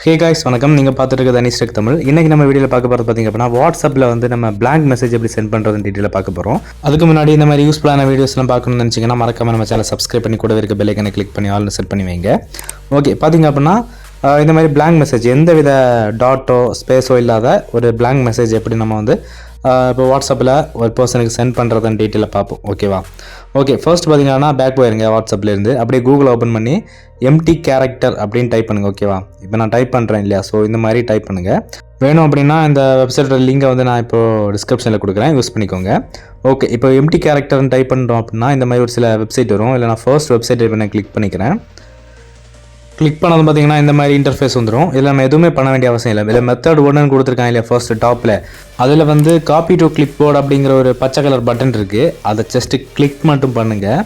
Hey guys வணக்கம். நீங்கள் பார்த்துட்டு இருக்கிறது அனிஸ்டெக் தமிழ். இன்றைக்கி நம்ம வீடியோவில் பார்க்க போகிறது பார்த்திங்க அப்படின்னா வாட்ஸ்அப்பில் வந்து நம்ம blank மெசேஜ் எப்படி சென்ட் பண்ணுறதுன்னு டீட்டெயிலாக பார்க்க போகிறோம். அதுக்கு முன்னாடி இந்த மாதிரி யூஸ்ஃபுல்லான வீடியோஸ்லாம் பார்க்கணும்னு நினச்சிங்கன்னா மறக்காம நம்ம சேனல் சப்ஸ்கிரைப் பண்ணி கூட இருக்க பெல் ஐக்கனை கிளிக் பண்ணி ஆல்னு செட் பண்ணி வைங்க. ஓகே, பார்த்திங்க அப்படின்னா இந்த மாதிரி blank மெசேஜ் எந்த வித டாட்டோ ஸ்பேஸோ இல்லாத ஒரு blank மெசேஜ் எப்படி நம்ம வந்து இப்போ வாட்ஸ்அப்பில் ஒரு பர்சனுக்கு சென்ட் பண்ணுறதுன்னு டீட்டெயிலாக பார்ப்போம். ஓகேவா? ஓகே, ஃபர்ஸ்ட் பார்த்தீங்கன்னா பேக் போயிருங்க. வாட்ஸ்அப்லேருந்து அப்படியே கூகுள் ஓப்பன் பண்ணி எம்டி கேரக்டர் அப்படின்னு டைப் பண்ணுங்கள். ஓகேவா? இப்போ நான் டைப் பண்ணுறேன் இல்லையா? ஸோ இந்த மாதிரி டைப் பண்ணுங்கள். வேணும் அப்படின்னா இந்த வெப்சைட்டோட லிங்கை வந்து நான் இப்போது டிஸ்கிரிப்ஷனில் கொடுக்குறேன், யூஸ் பண்ணிக்கோங்க. ஓகே, இப்போ எம்டி கேரக்டர்னு டைப் பண்ணுறோம் அப்படின்னா இந்த மாதிரி ஒரு சில வெப்சைட் வரும். இல்லை நான் ஃபர்ஸ்ட் வெப்சைட் இப்போ நான் கிளிக் பண்ணிக்கிறேன். கிளிக் பண்ணது பார்த்தீங்கன்னா இந்த மாதிரி இன்டர்ஃபேஸ் வந்துடும். இதில் நம்ம எதுவுமே பண்ண வேண்டிய அவசியம் இல்லை. இதில் மெத்தட் ஒன்றுன்னு கொடுத்துருக்காங்க இல்லையா ஃபர்ஸ்ட் டாப்பில், அதில் வந்து காப்பி டு கிளிப் போர்டு அப்படிங்கிற ஒரு பச்சை கலர் பட்டன் இருக்குது. அதை ஜஸ்ட்டு கிளிக் மட்டும் பண்ணுங்கள்.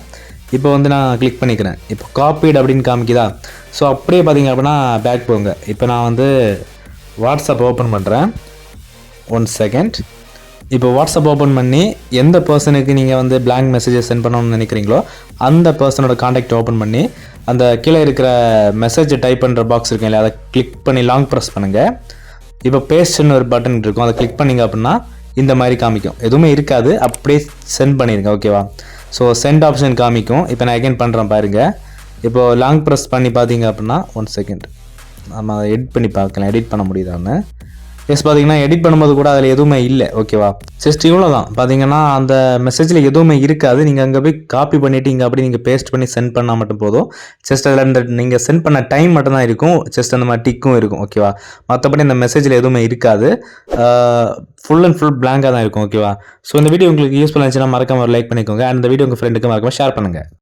இப்போ வந்து நான் கிளிக் பண்ணிக்கிறேன். இப்போ காப்பீடு அப்படின்னு காமிக்குதா? ஸோ அப்படியே பார்த்தீங்க அப்படின்னா பேக் போங்க. இப்போ நான் வந்து வாட்ஸ்அப் ஓப்பன் பண்ணுறேன். 1 செகண்ட். இப்போ வாட்ஸ்அப் ஓப்பன் பண்ணி எந்த பர்சனுக்கு நீங்கள் வந்து blank மெசேஜை சென்ட் பண்ணணும்னு நினைக்கிறீங்களோ அந்த பர்சனோட காண்டாக்ட் ஓப்பன் பண்ணி அந்த கீழே இருக்கிற மெசேஜை டைப் பண்ணுற பாக்ஸ் இருக்குங்க இல்லையா, அதை கிளிக் பண்ணி லாங் ப்ரெஸ் பண்ணுங்கள். இப்போ பேஸ்ட்னு ஒரு பட்டன் இருக்கும், அதை கிளிக் பண்ணிங்க அப்படின்னா இந்த மாதிரி காமிக்கும். எதுவுமே இருக்காது, அப்படியே சென்ட் பண்ணிடுங்க. ஓகேவா? ஸோ சென்ட் ஆப்ஷன் காமிக்கும். இப்போ நான் அகைன் பண்ணுறேன் பாருங்கள். இப்போது லாங் ப்ரெஸ் பண்ணி பார்த்தீங்க அப்படின்னா 1 செகண்ட் நம்ம அதை எடிட் பண்ணி பார்க்கலாம், எடிட் பண்ண முடியுதான்னு. எஸ், பார்த்தீங்கன்னா எடிட் பண்ணும்போது கூட அதில் எதுவுமே இல்லை. ஓகேவா? ஜஸ்ட் இவ்வளோ தான். பார்த்தீங்கன்னா அந்த மெசேஜில் எதுவுமே இருக்காது. நீங்கள் அங்கே போய் காப்பி பண்ணிவிட்டு இங்கே அப்படி நீங்கள் பேஸ்ட் பண்ணி சென்ட் பண்ணால் மட்டும் போதும். ஜஸ்ட் அதில் இந்த நீங்கள் சென்ட் பண்ண டைம் மட்டும் தான் இருக்கும். ஜஸ்ட் அந்த மாதிரி டிக்கும் இருக்கும். ஓகேவா? மற்றபடி இந்த மெசேஜில் எதுவுமே இருக்காது. ஃபுல் அண்ட் ஃபுல் blank-ஆக தான் இருக்கும். ஓகேவா? ஸோ இந்த வீடியோ உங்களுக்கு யூஸ்ஃபுல்லாக இருந்துச்சுன்னா மறக்காம ஒரு லைக் பண்ணிக்கோங்க. அண்ட் இந்த வீடியோ உங்கள் ஃப்ரெண்டுக்கு மறக்காம ஷேர் பண்ணுங்கள்.